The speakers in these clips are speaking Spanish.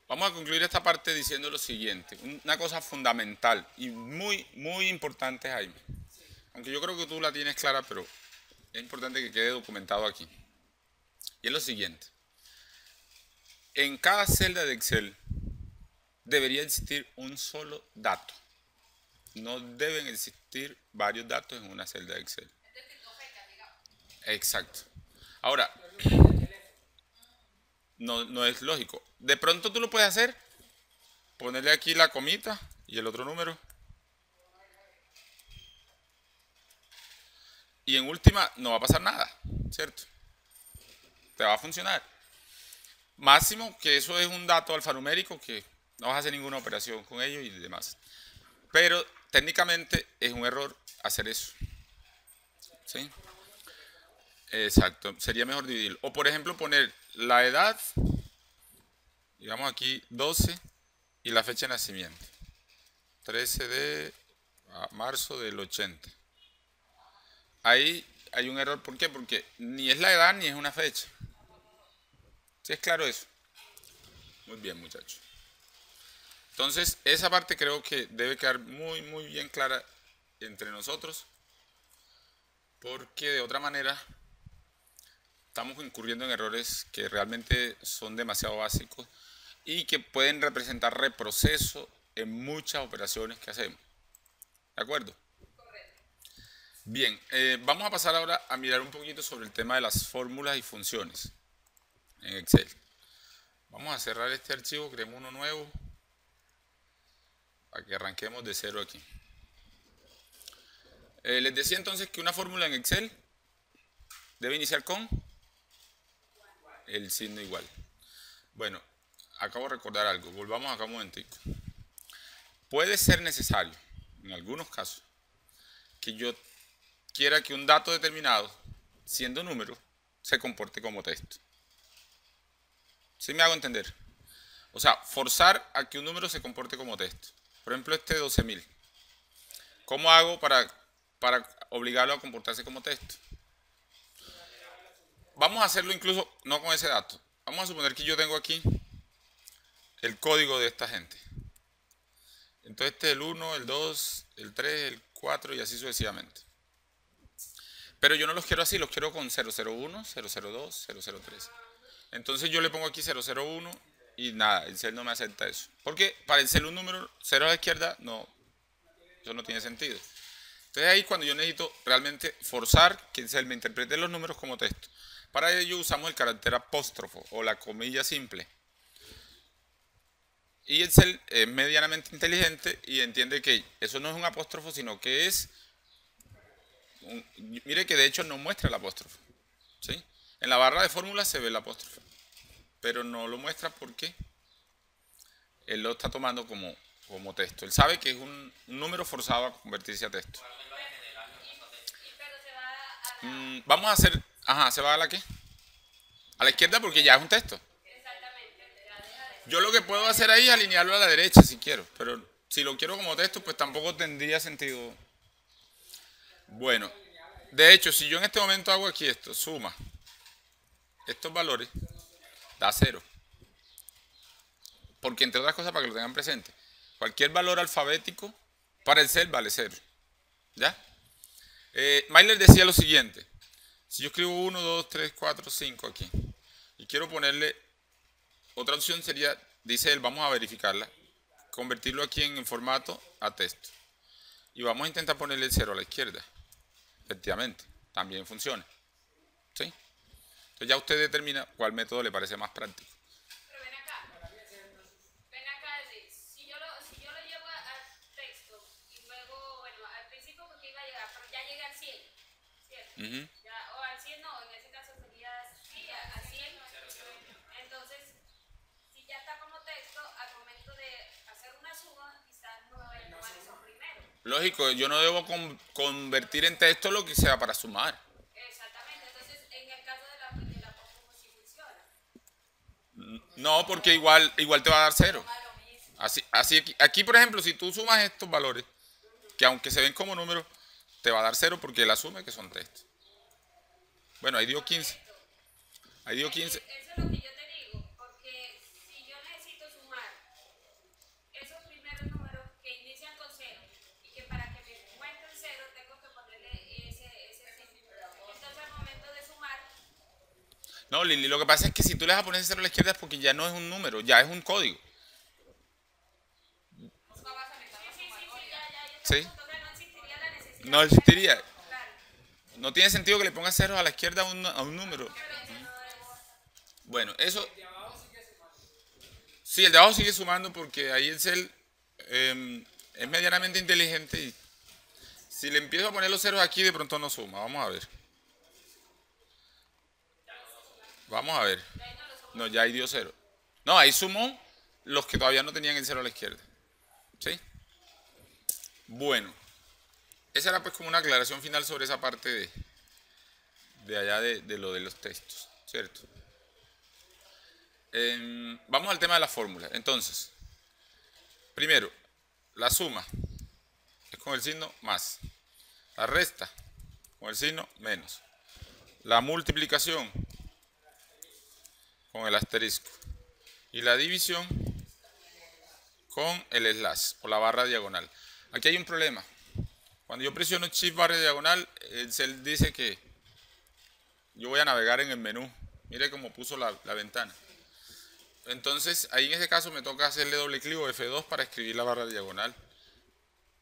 Vamos a concluir esta parte diciendo lo siguiente, una cosa fundamental y muy importante, Jaime. Aunque yo creo que tú la tienes clara, pero es importante que quede documentado aquí. Y es lo siguiente. En cada celda de Excel debería existir un solo dato. No deben existir varios datos en una celda de Excel. Exacto. Ahora, no es lógico. De pronto tú lo puedes hacer, ponerle aquí la comita y el otro número. Y en última no va a pasar nada, ¿cierto? Te va a funcionar. Máximo que eso es un dato alfanumérico que no vas a hacer ninguna operación con ello y demás. Pero técnicamente es un error hacer eso. ¿Sí? Exacto. Sería mejor dividirlo. O por ejemplo poner la edad, digamos aquí 12 y la fecha de nacimiento. 13 de marzo del 80. Ahí hay un error. ¿Por qué? Porque ni es la edad ni es una fecha. ¿Sí es claro eso? Muy bien, muchachos. Entonces, esa parte creo que debe quedar muy bien clara entre nosotros, porque de otra manera estamos incurriendo en errores que realmente son demasiado básicos y que pueden representar reproceso en muchas operaciones que hacemos. ¿De acuerdo? Bien, vamos a pasar ahora a mirar un poquito sobre el tema de las fórmulas y funciones en Excel. Vamos a cerrar este archivo, creemos uno nuevo, para que arranquemos de cero aquí. Les decía entonces que una fórmula en Excel debe iniciar con el signo igual. Bueno, acabo de recordar algo, volvamos acá un momentico. Puede ser necesario, en algunos casos, que yo quiera que un dato determinado, siendo número, se comporte como texto. ¿Sí me hago entender? O sea, forzar a que un número se comporte como texto. Por ejemplo, este 12.000. ¿Cómo hago para obligarlo a comportarse como texto? Vamos a hacerlo incluso no con ese dato. Vamos a suponer que yo tengo aquí el código de esta gente. Entonces este es el 1, el 2, el 3, el 4 y así sucesivamente. Pero yo no los quiero así, los quiero con 001, 002, 003. Entonces yo le pongo aquí 001 y nada, el cel no me acepta eso. Porque para el cel un número 0 a la izquierda, no, eso no tiene sentido. Entonces ahí cuando yo necesito realmente forzar que el cel me interprete los números como texto. Para ello usamos el carácter apóstrofo o la comilla simple. Y el cel es medianamente inteligente y entiende que eso no es un apóstrofo, sino que es mire que de hecho no muestra el apóstrofo. ¿Sí? En la barra de fórmulas se ve el apóstrofo, pero no lo muestra porque él lo está tomando como texto. Él sabe que es un número forzado a convertirse a texto. Vamos a hacer... Ajá, ¿se va a la qué? A la izquierda porque ya es un texto. Yo lo que puedo hacer ahí es alinearlo a la derecha si quiero, pero si lo quiero como texto, pues tampoco tendría sentido. Bueno, de hecho, si yo en este momento hago aquí esto, suma estos valores, da 0. Porque entre otras cosas, para que lo tengan presente, cualquier valor alfabético para el cel vale 0. ¿Ya? Myler decía lo siguiente. Si yo escribo 1, 2, 3, 4, 5 aquí y quiero ponerle otra opción sería, dice él, vamos a verificarla, convertirlo aquí en formato a texto. Y vamos a intentar ponerle el 0 a la izquierda. Efectivamente, también funciona. ¿Sí? Entonces ya usted determina cuál método le parece más práctico. Pero ven acá, es decir, si yo lo llevo a texto y luego, bueno, al principio porque iba a llegar, pero ya llegué al 100, ¿cierto? Ya, o al 100 no, en ese caso sería sí, al 100. Entonces, si ya está como texto, al momento de hacer una suma, quizás no me vaya a tomar eso primero. Lógico, yo no debo convertir en texto lo que sea para sumar. Exactamente, entonces en el caso de la apóstrofo sí funciona. No, porque igual te va a dar 0. Así aquí, por ejemplo, si tú sumas estos valores, que aunque se ven como números, te va a dar 0 porque él asume que son textos. Bueno, ahí dio 15. Ahí dio 15. Eso es lo que yo te digo, porque si yo necesito sumar Lili, lo que pasa es que si tú le vas a poner ese 0 a la izquierda es porque ya no es un número, ya es un código. ¿Sí? No existiría. No tiene sentido que le pongas ceros a la izquierda a un número. Bueno, eso... Sí, el de abajo sigue sumando porque ahí el cel es medianamente inteligente y si le empiezo a poner los ceros aquí de pronto no suma. Vamos a ver. Vamos a ver. No, ya ahí dio cero. No, ahí sumó los que todavía no tenían el cero a la izquierda. ¿Sí? Bueno. Esa era pues como una aclaración final sobre esa parte de allá de lo de los textos. ¿Cierto? Vamos al tema de la fórmula. Entonces, primero, la suma es con el signo más. La resta con el signo menos. La multiplicación con el asterisco. Y la división con el slash o la barra diagonal. Aquí hay un problema. Cuando yo presiono Shift barra diagonal, el cel dice que yo voy a navegar en el menú. Mire cómo puso la ventana. Entonces, ahí en este caso me toca hacerle doble clic o F2 para escribir la barra diagonal.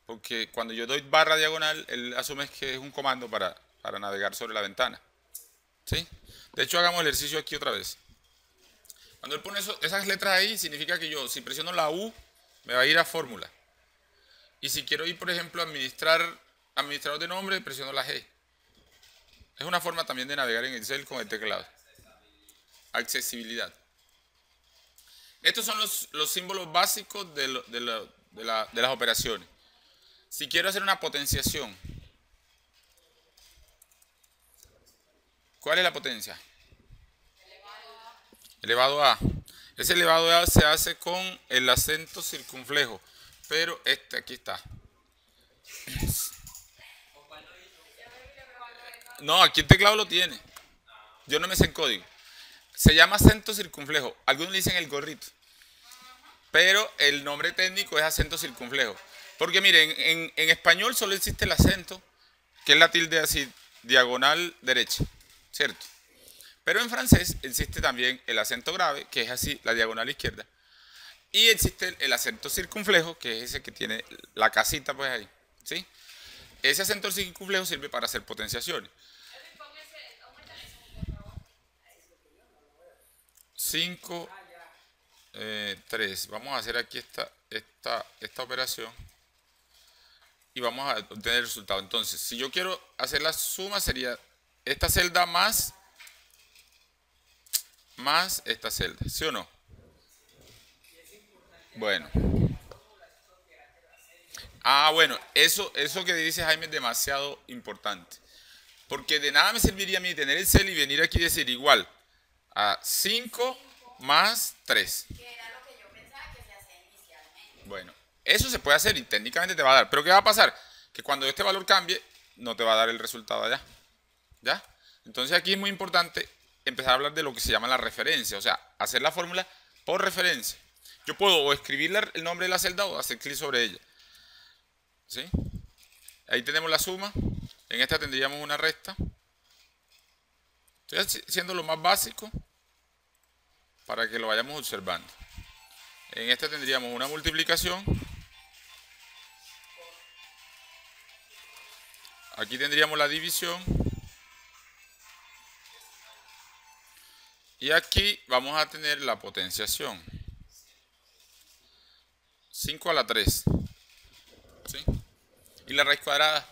Porque cuando yo doy barra diagonal, él asume que es un comando para navegar sobre la ventana. ¿Sí? De hecho, hagamos el ejercicio aquí otra vez. Cuando él pone esas letras ahí, significa que yo, si presiono la U, me va a ir a fórmula. Y si quiero ir, por ejemplo, a administrador de nombre, presiono la G. Es una forma también de navegar en Excel con el teclado. Accesibilidad. Estos son los símbolos básicos de las operaciones. Si quiero hacer una potenciación, ¿cuál es la potencia? Elevado a. Ese elevado a se hace con el acento circunflejo, pero aquí está. No, aquí el teclado lo tiene. Yo no me sé el código. Se llama acento circunflejo. Algunos le dicen el gorrito. Pero el nombre técnico es acento circunflejo. Porque miren, en español solo existe el acento, que es la tilde así, diagonal derecha. ¿Cierto? Pero en francés existe también el acento grave, que es así, la diagonal izquierda. Y existe el acento circunflejo, que es ese que tiene la casita pues ahí. ¿Sí? Ese acento circunflejo sirve para hacer potenciaciones. 5, 3. Vamos a hacer aquí esta operación y vamos a obtener el resultado. Entonces, si yo quiero hacer la suma, sería esta celda más esta celda, ¿sí o no? Bueno. Bueno, eso que dice Jaime es demasiado importante. Porque de nada me serviría a mí tener el cel y venir aquí y decir igual a 5 más 3. Que era lo que yo pensaba que se hacía inicialmente. Bueno, eso se puede hacer y técnicamente te va a dar. Pero ¿qué va a pasar? Que cuando este valor cambie, no te va a dar el resultado allá. ¿Ya? Entonces aquí es muy importante empezar a hablar de lo que se llama la referencia. O sea, hacer la fórmula por referencia. Yo puedo o escribir el nombre de la celda o hacer clic sobre ella. ¿Sí? Ahí tenemos la suma. En esta tendríamos una resta. Estoy haciendo lo más básico para que lo vayamos observando. En esta tendríamos una multiplicación. Aquí tendríamos la división. Y aquí vamos a tener la potenciación. 5 a la 3. ¿Sí? Y la raíz cuadrada.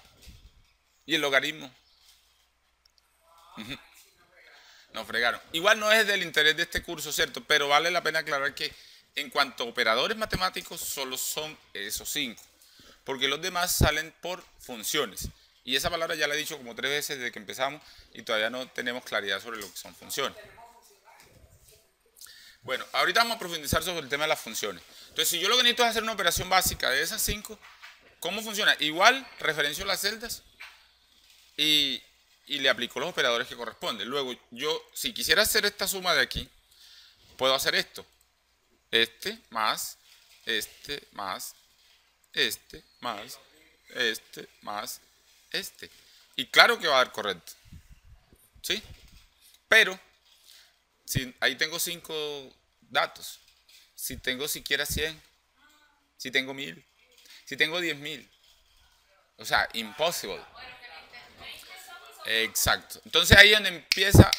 Y el logaritmo. Nos fregaron. Igual no es del interés de este curso, ¿cierto? Pero vale la pena aclarar que en cuanto a operadores matemáticos, solo son esos 5. Porque los demás salen por funciones. Y esa palabra ya la he dicho como 3 veces desde que empezamos y todavía no tenemos claridad sobre lo que son funciones. Bueno, ahorita vamos a profundizar sobre el tema de las funciones. Entonces, si yo lo que necesito es hacer una operación básica de esas 5, ¿cómo funciona? Igual referencio las celdas y le aplico los operadores que corresponden. Luego, yo, si quisiera hacer esta suma de aquí, puedo hacer esto. Este más, este más, este más, este más, este. Y claro que va a dar correcto. ¿Sí? Pero ahí tengo 5 datos. Si tengo siquiera 100, si tengo 1000, si tengo 10.000. O sea, impossible. Exacto. Entonces ahí es donde empieza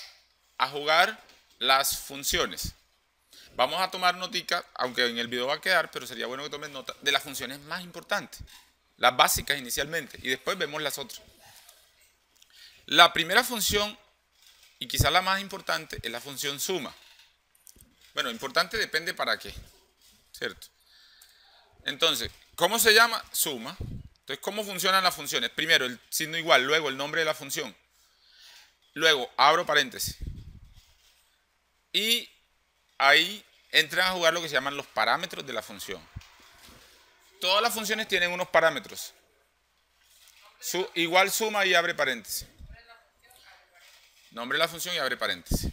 a jugar las funciones. Vamos a tomar notica, aunque en el video va a quedar, pero sería bueno que tomen nota de las funciones más importantes, las básicas inicialmente, y después vemos las otras. La primera función, y quizás la más importante, es la función suma. Bueno, importante depende para qué, ¿cierto? Entonces, ¿cómo se llama? Suma. Entonces, ¿cómo funcionan las funciones? Primero, el signo igual, luego el nombre de la función. Luego, abro paréntesis. Y ahí entran a jugar lo que se llaman los parámetros de la función. Todas las funciones tienen unos parámetros. Igual suma y abre paréntesis. Nombre de la función y abre paréntesis.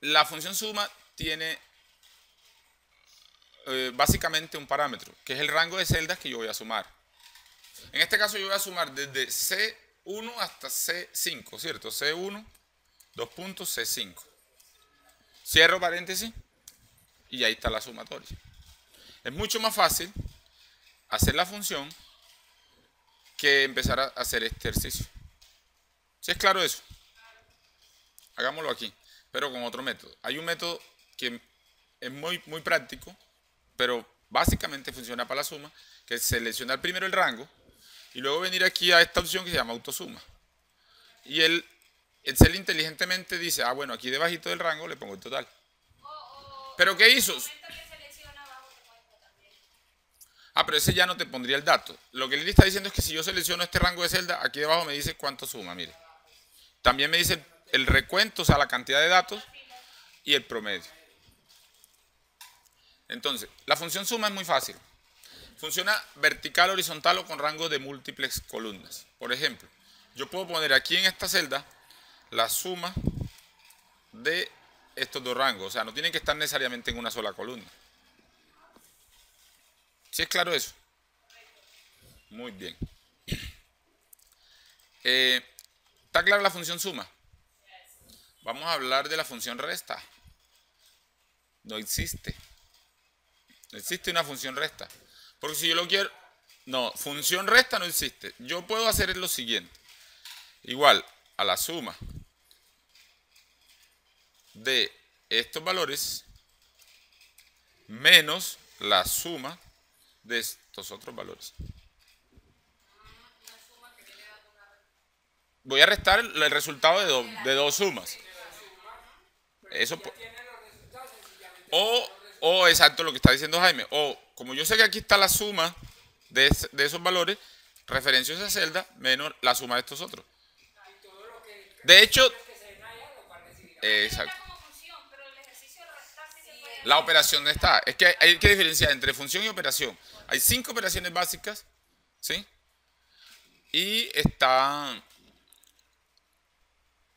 La función suma tiene básicamente un parámetro, que es el rango de celdas que yo voy a sumar. En este caso yo voy a sumar desde C1 hasta C5, ¿cierto? C1, 2 puntos, C5. Cierro paréntesis y ahí está la sumatoria. Es mucho más fácil hacer la función que empezar a hacer este ejercicio. ¿Sí es claro eso? Hagámoslo aquí, pero con otro método. Hay un método que es muy práctico, pero básicamente funciona para la suma, que es seleccionar primero el rango y luego venir aquí a esta opción que se llama autosuma. Y el Excel inteligentemente dice, ah, bueno, aquí debajito del rango le pongo el total. ¿Pero qué hizo? Ah, pero ese ya no te pondría el dato. Lo que él está diciendo es que si yo selecciono este rango de celda, aquí debajo me dice cuánto suma, mire. También me dice el recuento, o sea, la cantidad de datos y el promedio. Entonces, la función suma es muy fácil. Funciona vertical, horizontal o con rango de múltiples columnas. Por ejemplo, yo puedo poner aquí en esta celda la suma de estos dos rangos. O sea, no tienen que estar necesariamente en una sola columna. ¿Sí es claro eso? Muy bien. ¿Está clara la función suma? Vamos a hablar de la función resta. No existe. No existe una función resta. Porque si yo lo quiero... No, función resta no existe. Yo puedo hacer lo siguiente. Igual a la suma de estos valores menos la suma de estos otros valores. Voy a restar el resultado de dos sumas. Eso o exacto lo que está diciendo Jaime. O como yo sé que aquí está la suma de esos valores, referencio esa celda menos la suma de estos otros. De hecho, exacto. La operación no está. Es que hay que diferenciar entre función y operación. Hay 5 operaciones básicas, ¿sí? Y están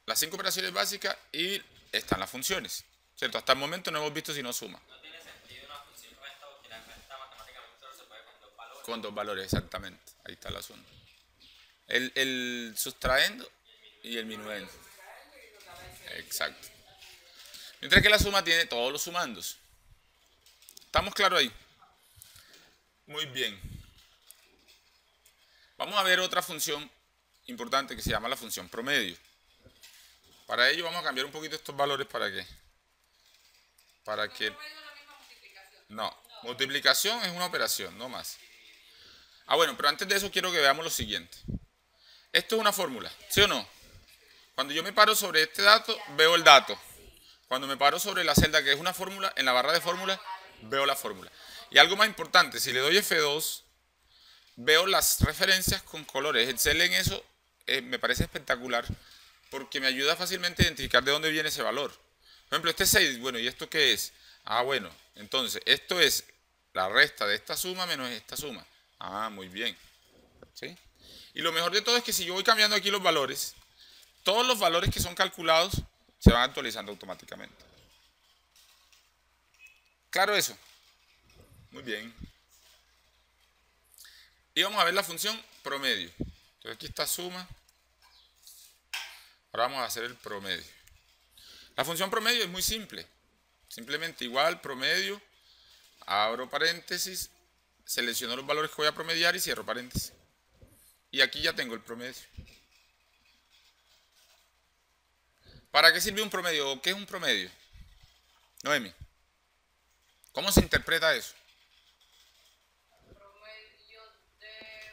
las 5 operaciones básicas y están las funciones, ¿cierto? Hasta el momento no hemos visto si no suma. No tiene sentido una función resta porque la resta matemáticamente solo se puede con dos valores. Con dos valores, exactamente. Ahí está el asunto. El sustraendo y el minuendo. Exacto. Mientras que la suma tiene todos los sumandos. ¿Estamos claros ahí? Muy bien. Vamos a ver otra función importante que se llama la función promedio. Para ello vamos a cambiar un poquito estos valores para que... No, multiplicación es una operación, no más. Ah, bueno, pero antes de eso quiero que veamos lo siguiente. Esto es una fórmula, ¿sí o no? Cuando yo me paro sobre este dato, veo el dato. Cuando me paro sobre la celda que es una fórmula, en la barra de fórmula, veo la fórmula. Y algo más importante, si le doy F2, veo las referencias con colores. Excel en eso me parece espectacular porque me ayuda fácilmente a identificar de dónde viene ese valor. Por ejemplo, este 6, bueno, ¿y esto qué es? Ah, bueno, entonces esto es la resta de esta suma menos esta suma. Ah, muy bien. ¿Sí? Y lo mejor de todo es que si yo voy cambiando aquí los valores, todos los valores que son calculados se van actualizando automáticamente. ¿Claro eso? Muy bien. Y vamos a ver la función promedio. Entonces aquí está suma. Ahora vamos a hacer el promedio. La función promedio es muy simple. Simplemente igual, promedio, abro paréntesis, selecciono los valores que voy a promediar y cierro paréntesis. Y aquí ya tengo el promedio. ¿Para qué sirve un promedio? ¿O qué es un promedio? Noemi, ¿cómo se interpreta eso? Promedio de,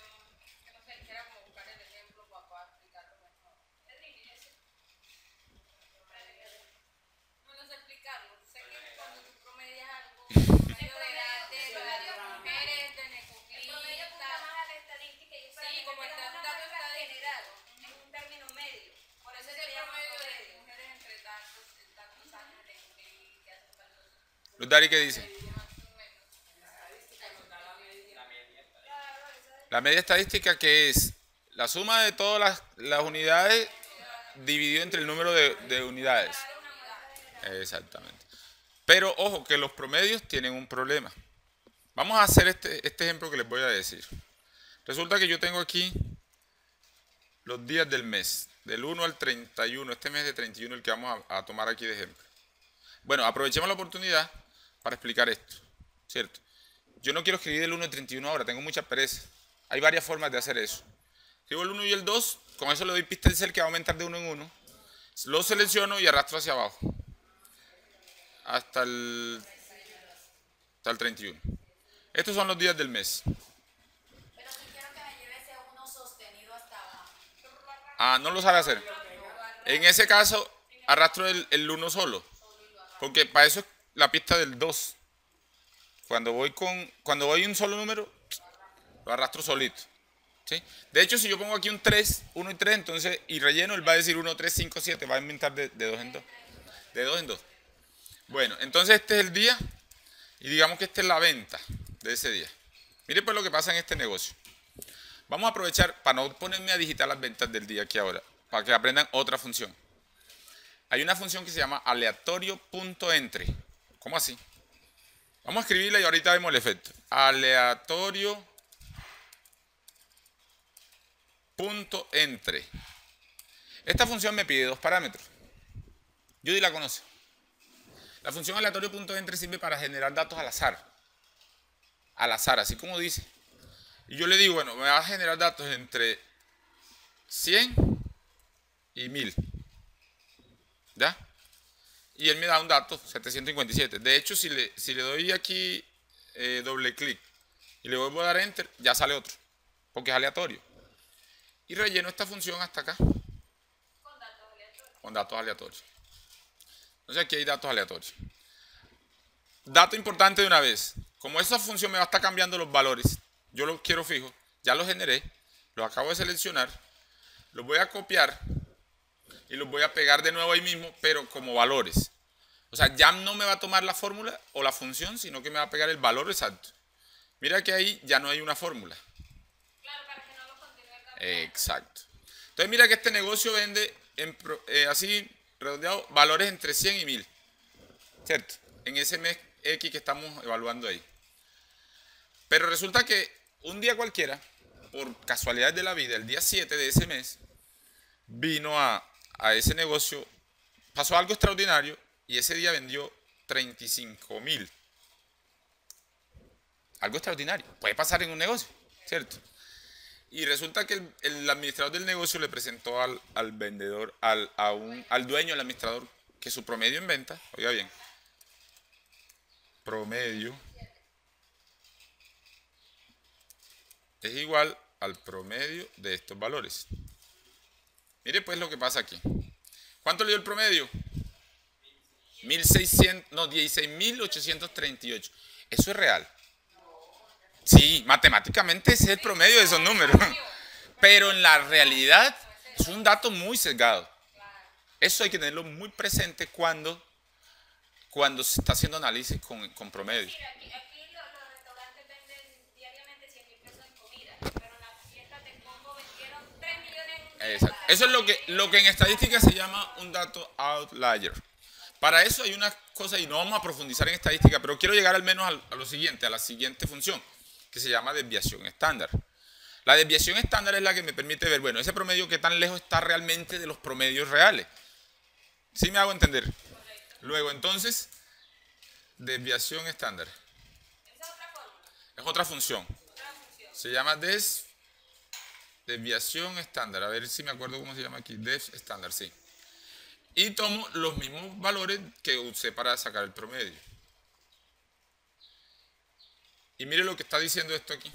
que no sé, quisiera como buscar el ejemplo para explicarlo mejor. No sé explicarlo. Sé que cuando tú promedias algo, promedio de edad de mujeres, de necoclista. El promedio apunta más a la estadística y sí, como el dato general, es un término medio. Por eso se llama promedio de mujeres entre tantos años de que hacen tantos. Luz Dari, ¿qué dice? La media estadística, que es la suma de todas las unidades dividido entre el número de unidades. Exactamente. Pero ojo, que los promedios tienen un problema. Vamos a hacer este ejemplo que les voy a decir. Resulta que yo tengo aquí los días del mes, del 1 al 31, este mes de 31 el que vamos a tomar aquí de ejemplo. Bueno, aprovechemos la oportunidad para explicar esto, ¿cierto? Yo no quiero escribir el 1 al 31 ahora, tengo mucha pereza. Hay varias formas de hacer eso. Escribo el 1 y el 2, con eso le doy pista al cel que va a aumentar de 1 en 1. Lo selecciono y arrastro hacia abajo. Hasta el 31. Estos son los días del mes. Pero si quiero que me lleve ese uno sostenido hasta abajo. Ah, no lo sabe hacer. En ese caso, arrastro el 1 solo. Porque para eso es la pista del 2. Cuando voy un solo número, lo arrastro solito. ¿Sí? De hecho, si yo pongo aquí un 3, 1 y 3, entonces, y relleno, él va a decir 1, 3, 5, 7, va a inventar de 2 en 2. De 2 en 2. Bueno, entonces este es el día, y digamos que esta es la venta de ese día. Mire pues lo que pasa en este negocio. Vamos a aprovechar, para no ponerme a digitar las ventas del día aquí ahora, para que aprendan otra función. Hay una función que se llama aleatorio.entre. ¿Cómo así? Vamos a escribirla y ahorita vemos el efecto. Aleatorio.entre. Esta función me pide dos parámetros. Judy la conoce. La función aleatorio.entre sirve para generar datos al azar. Al azar, así como dice. Y yo le digo, bueno, me va a generar datos entre 100 y 1000. ¿Ya? Y él me da un dato, 757. De hecho, si le doy aquí doble clic y le vuelvo a dar enter, ya sale otro, porque es aleatorio. Y relleno esta función hasta acá. Con datos aleatorios. Entonces aquí hay datos aleatorios. Dato importante de una vez. Como esa función me va a estar cambiando los valores, yo los quiero fijos, ya los generé, los acabo de seleccionar, los voy a copiar y los voy a pegar de nuevo ahí mismo, pero como valores. O sea, ya no me va a tomar la fórmula o la función, sino que me va a pegar el valor exacto. Mira que ahí ya no hay una fórmula. Claro, para que no lo continúe cambiando. Exacto. Entonces mira que este negocio vende así redondeado valores entre 100 y 1000. ¿Cierto? En ese mes X que estamos evaluando ahí. Pero resulta que un día cualquiera, por casualidad de la vida, el día 7 de ese mes, vino a ese negocio, pasó algo extraordinario y ese día vendió 35.000. Algo extraordinario. Puede pasar en un negocio, ¿cierto? Y resulta que el administrador del negocio le presentó al vendedor, al dueño, al administrador, que su promedio en venta, oiga bien, promedio es igual al promedio de estos valores. Mire pues lo que pasa aquí. ¿Cuánto le dio el promedio? 16.838. Eso es real. Sí, matemáticamente ese es el promedio de esos números. Pero en la realidad es un dato muy sesgado. Eso hay que tenerlo muy presente cuando se está haciendo análisis con promedio. Aquí los restaurantes venden diariamente 100.000 pesos en comida, pero en la fiesta de Congo vendieron 3 millones en un día. Exacto. Eso es lo que en estadística se llama un dato outlier. Para eso hay una cosa, y no vamos a profundizar en estadística, pero quiero llegar al menos a lo siguiente, a la siguiente función, que se llama desviación estándar. La desviación estándar es la que me permite ver, bueno, ese promedio qué tan lejos está realmente de los promedios reales. ¿Sí me hago entender? Luego, entonces, desviación estándar. Esa es otra fórmula, Es otra función. otra función. Se llama desviación estándar. A ver si me acuerdo cómo se llama aquí. Dev estándar, sí. Y tomo los mismos valores que usé para sacar el promedio. Y mire lo que está diciendo esto aquí.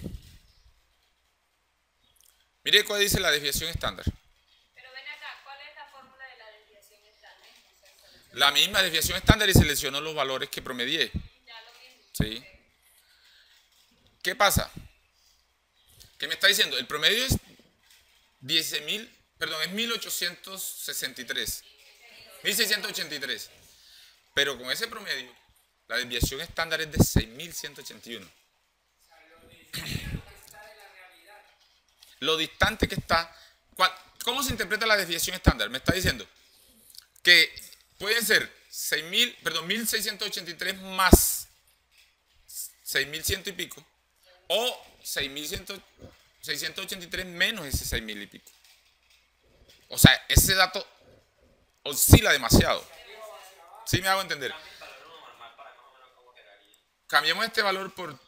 Mire cuál dice la desviación estándar. Pero ven acá, ¿cuál es la fórmula de la desviación estándar? La misma desviación estándar y selecciono los valores que promedié. Ya lo mismo. ¿Sí? ¿Qué pasa? ¿Qué me está diciendo? El promedio es 1863. 1683. Pero con ese promedio, la desviación estándar es de 6181. Lo distante que está. ¿Cómo se interpreta la desviación estándar? Me está diciendo que pueden ser 1683 más 6100 y pico, o 683 menos ese 6000 y pico. O sea, ese dato oscila demasiado. ¿Sí me hago entender? Cambiemos este valor por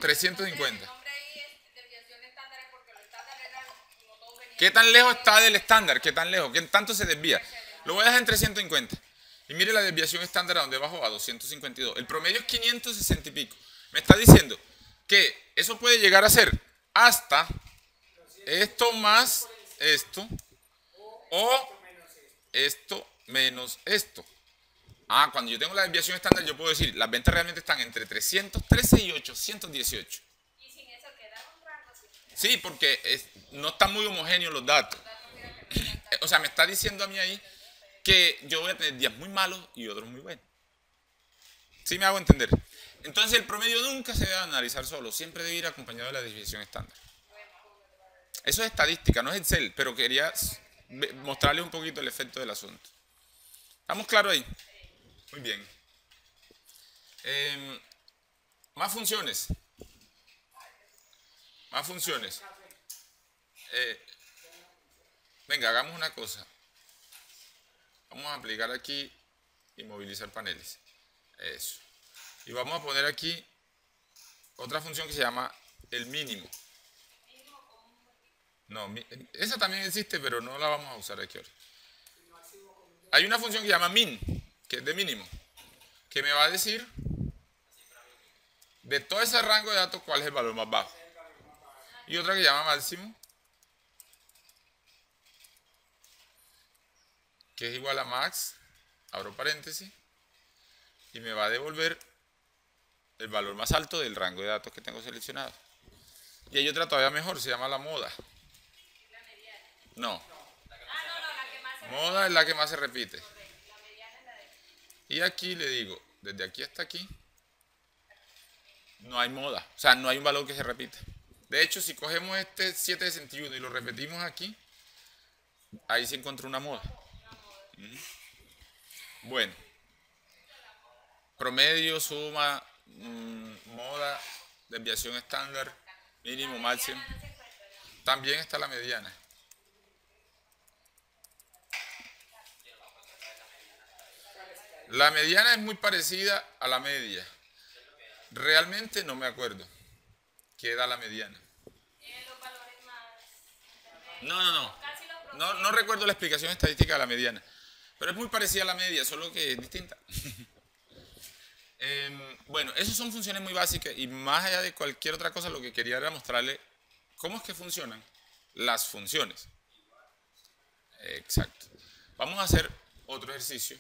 350. El nombre ahí es desviación estándar porque los estándares eran como todos venían. ¿Qué tan lejos está del estándar? ¿Qué tan lejos? ¿Qué tanto se desvía? Lo voy a dejar en 350. Y mire la desviación estándar a donde bajo, a 252. El promedio es 560 y pico. Me está diciendo que eso puede llegar a ser hasta esto más esto, o esto menos esto. Cuando yo tengo la desviación estándar, yo puedo decir, las ventas realmente están entre 313 y 818. Y sin eso queda un rango así. Sí, porque no están muy homogéneos los datos. O sea, me está diciendo a mí ahí que yo voy a tener días muy malos y otros muy buenos. ¿Sí me hago entender? Entonces el promedio nunca se debe analizar solo, siempre debe ir acompañado de la desviación estándar. Eso es estadística, no es Excel, pero quería mostrarles un poquito el efecto del asunto. ¿Estamos claros ahí? Muy bien. Más funciones. Más funciones. Venga, hagamos una cosa. Vamos a aplicar aquí inmovilizar paneles. Eso. Y vamos a poner aquí otra función que se llama el mínimo. No, esa también existe, pero no la vamos a usar aquí ahora. Hay una función que se llama min, que es de mínimo, que me va a decir de todo ese rango de datos cuál es el valor más bajo. Y otra que se llama máximo, que es igual a max, abro paréntesis, y me va a devolver el valor más alto del rango de datos que tengo seleccionado. Y hay otra todavía mejor, se llama la moda. No. Moda es la que más se repite. Y aquí le digo, desde aquí hasta aquí, no hay moda. O sea, no hay un valor que se repite. De hecho, si cogemos este 761 y lo repetimos aquí, ahí se encontró una moda. Bueno. Promedio, suma, moda, desviación estándar, mínimo, máximo. También está la mediana. La mediana es muy parecida a la media. Realmente no me acuerdo qué da la mediana. Los valores más. No recuerdo la explicación estadística de la mediana. Pero es muy parecida a la media, solo que es distinta. Bueno, esas son funciones muy básicas y más allá de cualquier otra cosa lo que quería era mostrarle cómo es que funcionan las funciones. Exacto. Vamos a hacer otro ejercicio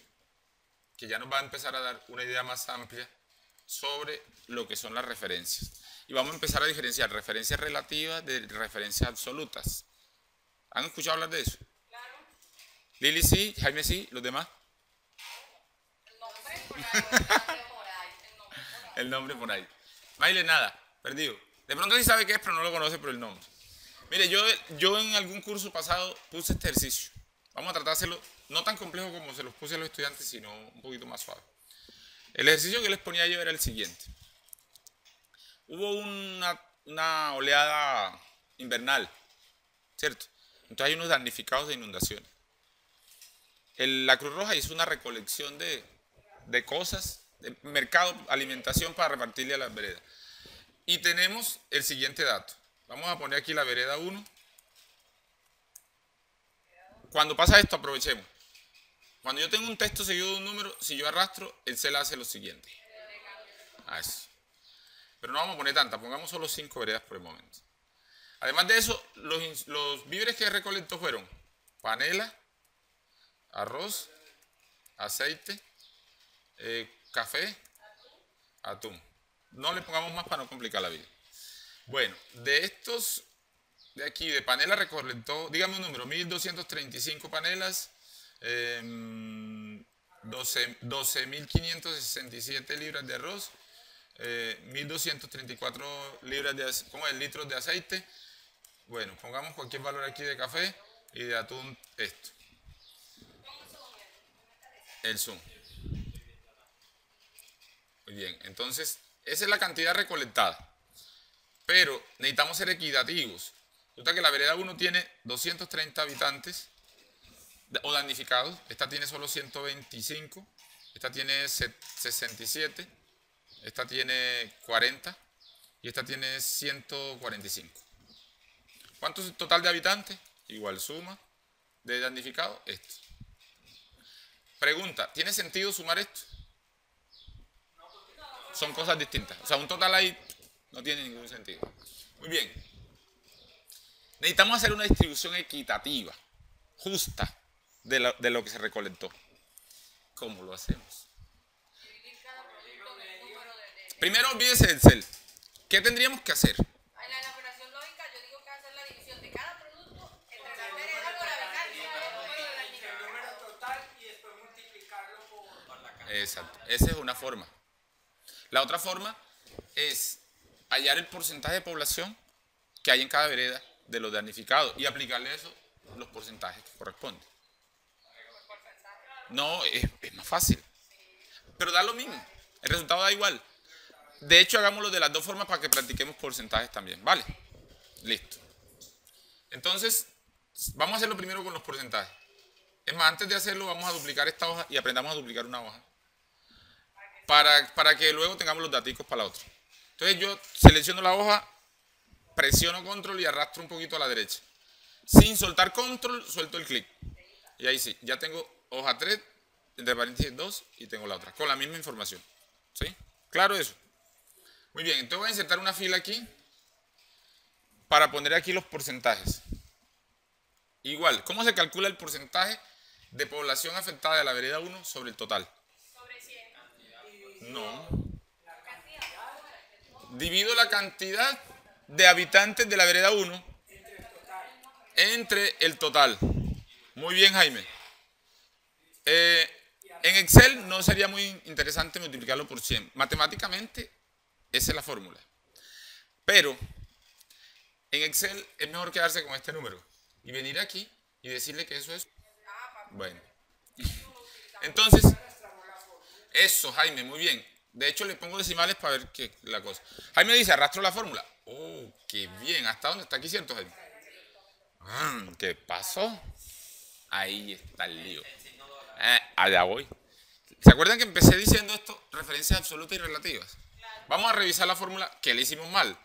que ya nos va a empezar a dar una idea más amplia sobre lo que son las referencias. Y vamos a empezar a diferenciar referencias relativas de referencias absolutas. ¿Han escuchado hablar de eso? Claro. Lili sí, Jaime sí, los demás. El nombre por ahí. El nombre por ahí. Maile nada, perdido. De pronto sí sabe qué es, pero no lo conoce por el nombre. Mire, yo en algún curso pasado puse este ejercicio. Vamos a tratar de hacerlo no tan complejo como se los puse a los estudiantes, sino un poquito más suave. El ejercicio que les ponía yo era el siguiente. Hubo una oleada invernal, ¿cierto? Entonces hay unos damnificados de inundaciones. La Cruz Roja hizo una recolección de de cosas, de mercado, alimentación para repartirle a las veredas. Y tenemos el siguiente dato. Vamos a poner aquí la vereda 1. Cuando pasa esto, aprovechemos. Cuando yo tengo un texto seguido de un número, si yo arrastro, el cel hace lo siguiente. Así. Pero no vamos a poner tantas, pongamos solo 5 veredas por el momento. Además de eso, los víveres que recolectó fueron panela, arroz, aceite, café, atún. No le pongamos más para no complicar la vida. Bueno, de estos, de aquí, de panela recolectó, dígame un número, 1235 panelas, 12.567 libras de arroz, 1.234 libras de litros de aceite. Bueno, pongamos cualquier valor aquí de café y de atún esto. El zoom. Muy bien, entonces esa es la cantidad recolectada. Pero necesitamos ser equitativos. Resulta que la vereda 1 tiene 230 habitantes o damnificados. Esta tiene solo 125. Esta tiene 67. Esta tiene 40. Y esta tiene 145. ¿Cuánto es el total de habitantes? Igual suma de damnificados, esto. Pregunta, ¿tiene sentido sumar esto? Son cosas distintas. O sea, un total ahí no tiene ningún sentido. Muy bien. Necesitamos hacer una distribución equitativa, justa, de lo que se recolectó. ¿Cómo lo hacemos? Primero, olvídese del cel. ¿Qué tendríamos que hacer? En la operación lógica, yo digo que hacer la división de cada producto entre la vereda por habitantes. El número total y después multiplicarlo por la cantidad. Exacto. Esa es una forma. La otra forma es hallar el porcentaje de población que hay en cada vereda de los damnificados y aplicarle a eso los porcentajes que corresponden. No, es más fácil. Pero da lo mismo. El resultado da igual. De hecho, hagámoslo de las dos formas para que practiquemos porcentajes también. ¿Vale? Listo. Entonces, vamos a hacerlo primero con los porcentajes. Es más, antes de hacerlo, vamos a duplicar esta hoja y aprendamos a duplicar una hoja. Para que luego tengamos los daticos para la otra. Entonces yo selecciono la hoja, presiono control y arrastro un poquito a la derecha. Sin soltar control, suelto el clic. Y ahí sí, ya tengo hoja 3, entre paréntesis 2 y tengo la otra, con la misma información. ¿Sí? ¿Claro eso? Muy bien, entonces voy a insertar una fila aquí para poner aquí los porcentajes. Igual, ¿cómo se calcula el porcentaje de población afectada de la vereda 1 sobre el total? Sobre 100. No. Divido la cantidad de habitantes de la vereda 1 entre el total. Muy bien, Jaime. En Excel no sería muy interesante multiplicarlo por 100. Matemáticamente, esa es la fórmula. Pero en Excel es mejor quedarse con este número y venir aquí y decirle que eso es. Bueno. Entonces, eso, Jaime, muy bien. De hecho, le pongo decimales para ver qué la cosa. Jaime dice, arrastro la fórmula. Oh, qué bien. ¿Hasta dónde está aquí, cierto, Jaime? ¿Qué pasó? Ahí está el lío. Allá voy. ¿Se acuerdan que empecé diciendo esto? Referencias absolutas y relativas. Vamos a revisar la fórmula que le hicimos mal.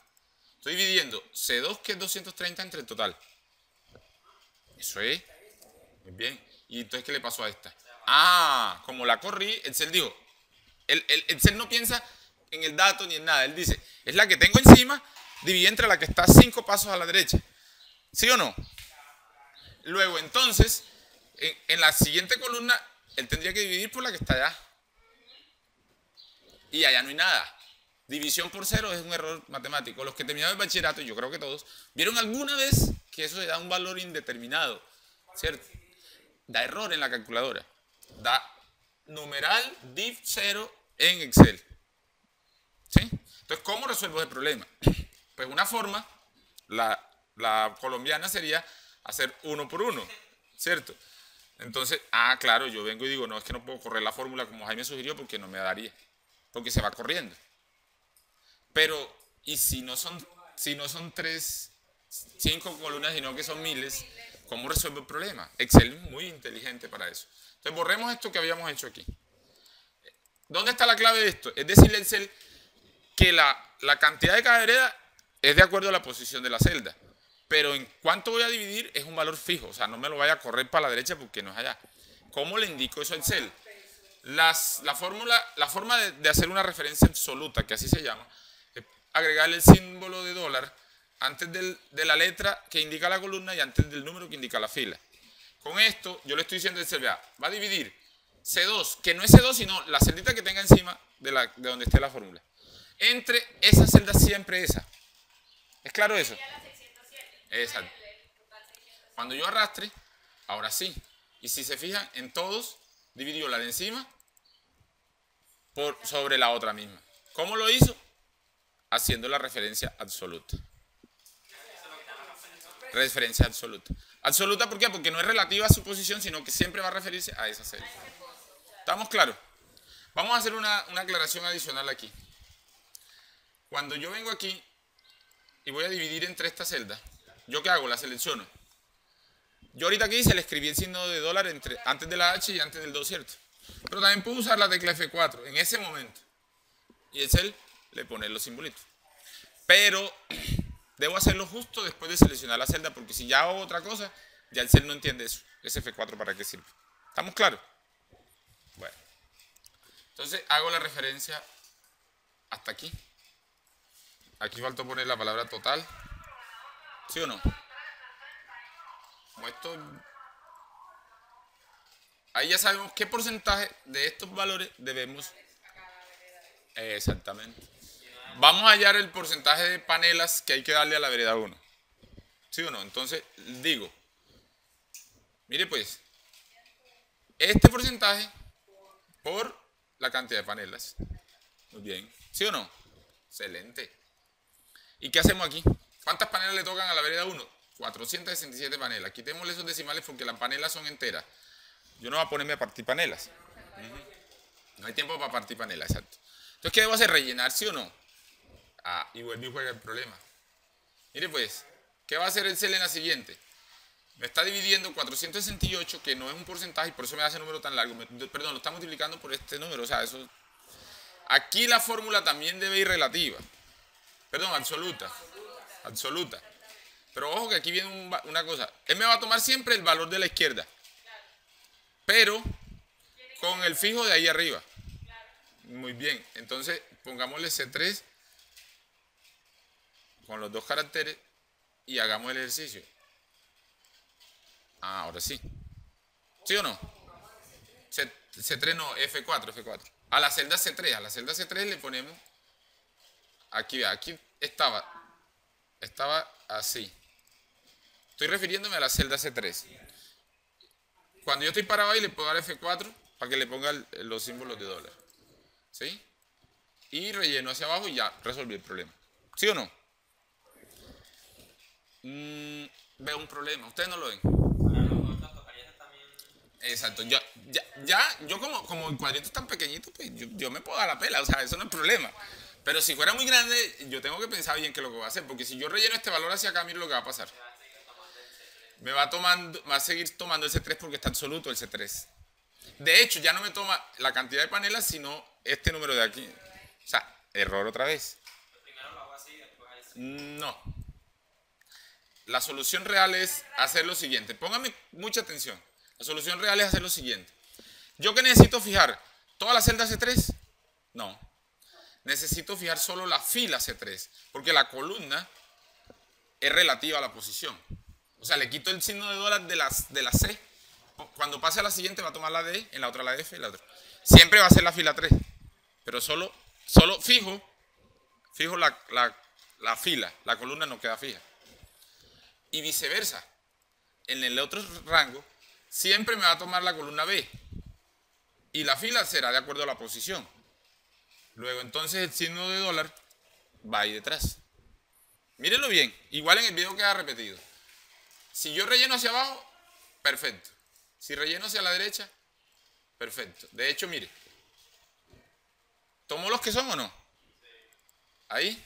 Estoy dividiendo C2, que es 230, entre el total. Eso es. Muy bien. ¿Y entonces qué le pasó a esta? Ah, como la corrí, Excel dijo. El Excel no piensa en el dato ni en nada. Él dice, es la que tengo encima, dividí entre la que está 5 pasos a la derecha. ¿Sí o no? Luego, entonces, en la siguiente columna, él tendría que dividir por la que está allá. Y allá no hay nada. División por 0 es un error matemático. Los que terminaron el bachillerato, y yo creo que todos, vieron alguna vez que eso le da un valor indeterminado. ¿Cierto? Da error en la calculadora. Da numeral div 0 en Excel. ¿Sí? Entonces, ¿cómo resuelvo ese problema? Pues una forma, la colombiana sería hacer 1 por 1, ¿cierto? Entonces, claro, yo vengo y digo, no, es que no puedo correr la fórmula como Jaime sugirió porque no me daría, porque se va corriendo. Pero, ¿y si no son 5 columnas, sino que son miles? ¿Cómo resuelvo el problema? Excel es muy inteligente para eso. Entonces, borremos esto que habíamos hecho aquí. ¿Dónde está la clave de esto? Es decirle al Excel que la cantidad de cada vereda es de acuerdo a la posición de la celda. Pero en cuánto voy a dividir es un valor fijo. O sea, no me lo vaya a correr para la derecha porque no es allá. ¿Cómo le indico eso al Excel? La forma de hacer una referencia absoluta, que así se llama, es agregarle el símbolo de dólar antes de la letra que indica la columna y antes del número que indica la fila. Con esto, yo le estoy diciendo al Excel, vea, va a dividir C2, que no es C2, sino la celdita que tenga encima de donde esté la fórmula. Entre esa celda siempre esa. ¿Es claro eso? Exacto. Cuando yo arrastre, ahora sí. Y si se fijan, en todos dividió la de encima sobre la otra misma. ¿Cómo lo hizo? Haciendo la referencia absoluta. Referencia absoluta. Absoluta, ¿por qué? Porque no es relativa a su posición, sino que siempre va a referirse a esa celda. ¿Estamos claros? Vamos a hacer una aclaración adicional aquí. Cuando yo vengo aquí y voy a dividir entre estas celdas, ¿yo qué hago? La selecciono. Yo ahorita aquí hice, le escribí el signo de dólar antes de la H y antes del 2, ¿cierto? Pero también puedo usar la tecla F4 en ese momento. Y el Excel le pone los simbolitos. Pero debo hacerlo justo después de seleccionar la celda, porque si ya hago otra cosa, ya el Excel no entiende eso. Ese F4 ¿para qué sirve? ¿Estamos claros? Bueno. Entonces hago la referencia hasta aquí. Aquí faltó poner la palabra total. ¿Sí o no? Como esto, ahí ya sabemos qué porcentaje de estos valores debemos. Exactamente. Vamos a hallar el porcentaje de panelas que hay que darle a la vereda 1. ¿Sí o no? Entonces digo, mire pues, este porcentaje por la cantidad de panelas. Muy bien. ¿Sí o no? Excelente. ¿Y qué hacemos aquí? ¿Cuántas panelas le tocan a la vereda 1? 467 panelas. Quitémosle esos decimales porque las panelas son enteras. Yo no voy a ponerme a partir panelas. No hay tiempo para partir panelas, exacto. Entonces, ¿qué debo hacer? ¿Rellenar, sí o no? Ah, y vuelve y juega el problema. Mire pues, ¿qué va a hacer el Excel en la siguiente? Me está dividiendo 468, que no es un porcentaje, y por eso me hace el número tan largo. Perdón, lo está multiplicando por este número. O sea, eso. Aquí la fórmula también debe ir relativa. Perdón, absoluta. Absoluta. Pero ojo que aquí viene una cosa. Él me va a tomar siempre el valor de la izquierda. Pero con el fijo de ahí arriba. Muy bien. Entonces pongámosle C3 con los dos caracteres y hagamos el ejercicio. Ah, ahora sí. ¿Sí o no? C3 no, F4. A la celda C3 le ponemos. Aquí estaba así. Estoy refiriéndome a la celda C3. Cuando yo estoy parado ahí le puedo dar F4 para que le ponga los símbolos de dólar. ¿Sí? Y relleno hacia abajo y ya resolví el problema. ¿Sí o no? Veo un problema. ¿Ustedes no lo ven? Exacto. Yo como el cuadrito es tan pequeñito, pues yo me puedo dar la pela. O sea, eso no es problema. Pero si fuera muy grande, yo tengo que pensar bien qué es lo que voy a hacer. Porque si yo relleno este valor hacia acá, mire lo que va a pasar. Me va a seguir tomando el C3 porque está absoluto el C3. De hecho, ya no me toma la cantidad de panelas, sino este número de aquí. O sea, error otra vez. Primero lo hago así, después ahí sí. No. La solución real es hacer lo siguiente. Pónganme mucha atención. La solución real es hacer lo siguiente. ¿Yo qué necesito fijar? ¿Toda la celda C3? No. Necesito fijar solo la fila C3, porque la columna es relativa a la posición. O sea, le quito el signo de dólar de la C. Cuando pase a la siguiente va a tomar la D, en la otra la F y la otra. Siempre va a ser la fila 3. Pero solo fijo la fila, la columna no queda fija. Y viceversa. En el otro rango, siempre me va a tomar la columna B. Y la fila será de acuerdo a la posición. Luego entonces el signo de dólar va ahí detrás. Mírenlo bien, igual en el video queda repetido. Si yo relleno hacia abajo, perfecto. Si relleno hacia la derecha, perfecto. De hecho, mire, ¿tomo los que son o no? Ahí.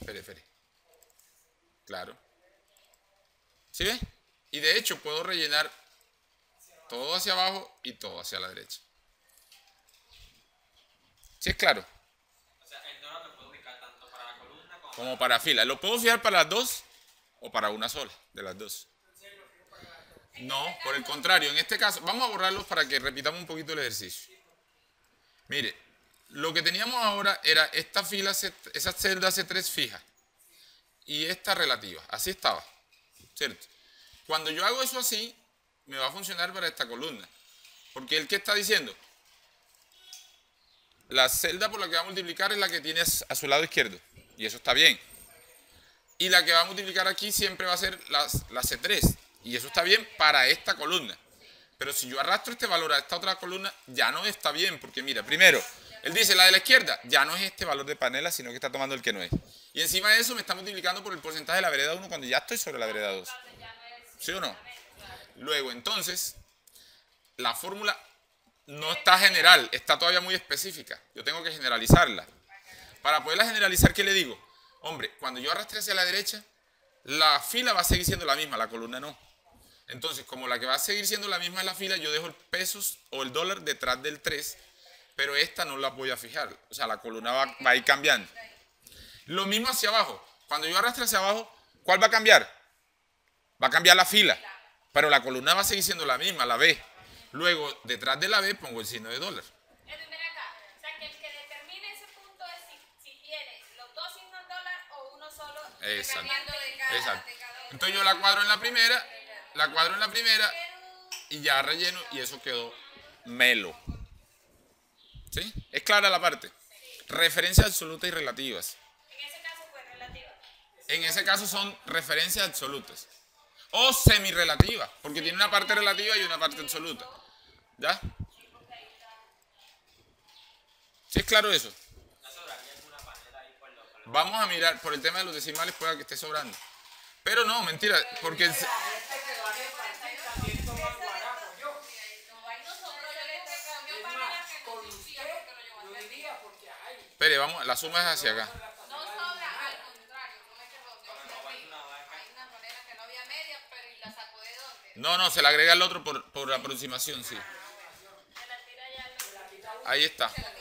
Espere. Claro. ¿Sí ve? Y de hecho puedo rellenar todo hacia abajo y todo hacia la derecha. ¿Sí es claro? O sea, el dólar lo puedo ubicar tanto para la columna Como para fila. ¿Lo puedo fijar para las dos o para una sola de las dos? No, por el contrario. En este caso, vamos a borrarlos para que repitamos un poquito el ejercicio. Mire, lo que teníamos ahora era esta fila, esa celda C3 fija y esta relativa. Así estaba, ¿cierto? Cuando yo hago eso así, me va a funcionar para esta columna. Porque el que está diciendo, la celda por la que va a multiplicar es la que tiene a su lado izquierdo. Y eso está bien. Y la que va a multiplicar aquí siempre va a ser la C3. Y eso está bien para esta columna. Pero si yo arrastro este valor a esta otra columna, ya no está bien. Porque mira, primero, él dice la de la izquierda, ya no es este valor de panela, sino que está tomando el que no es. Y encima de eso me está multiplicando por el porcentaje de la vereda 1 cuando ya estoy sobre la vereda 2. ¿Sí o no? Luego, entonces, la fórmula no está general, está todavía muy específica. Yo tengo que generalizarla. Para poderla generalizar, ¿qué le digo? Hombre, cuando yo arrastre hacia la derecha, la fila va a seguir siendo la misma, la columna no. Entonces, como la que va a seguir siendo la misma es la fila, yo dejo el pesos o el dólar detrás del 3, pero esta no la voy a fijar. O sea, la columna va a ir cambiando. Lo mismo hacia abajo. Cuando yo arrastre hacia abajo, ¿cuál va a cambiar? Va a cambiar la fila, pero la columna va a seguir siendo la misma, la B. Luego, detrás de la B pongo el signo de dólar. Edwin, ven acá. O sea, que el que determine ese punto es si tiene los dos signos dólar o uno solo. Exacto. Dependiendo de cada, Exacto. de cada uno. Entonces yo la cuadro en la primera y ya relleno y eso quedó melo. ¿Sí? ¿Es clara la parte? Referencias absolutas y relativas. En ese caso fue relativa. En ese caso son referencias absolutas. O semirrelativas, porque tiene una parte relativa y una parte absoluta. ¿Ya? ¿Sí es claro eso? no sobraría alguna panela ahí por lo Vamos a mirar, por el tema de los decimales pueda que esté sobrando. Pero no, mentira, porque... La gente que va de partir también toma guarapo. Yo, es más, con usted, yo diría porque hay. Espere, vamos, la suma es hacia acá. No sobra, al contrario, no es que hay una manera que no había media, pero ¿y la sacó de dónde? No, se le agrega el otro por aproximación, sí. Se la tira ya al Ahí está. Sí, claro.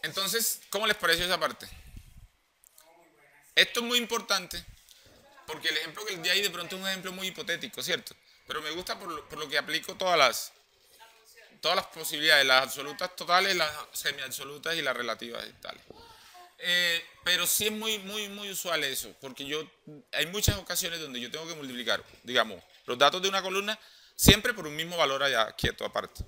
Entonces, ¿cómo les pareció esa parte? Esto es muy importante porque el ejemplo que les di ahí de pronto es un ejemplo muy hipotético, ¿cierto? Pero me gusta por lo que aplico todas las posibilidades, las absolutas totales, las semiabsolutas y las relativas y tales. Pero sí es muy usual eso, porque hay muchas ocasiones donde yo tengo que multiplicar, digamos, los datos de una columna siempre por un mismo valor allá quieto aparte.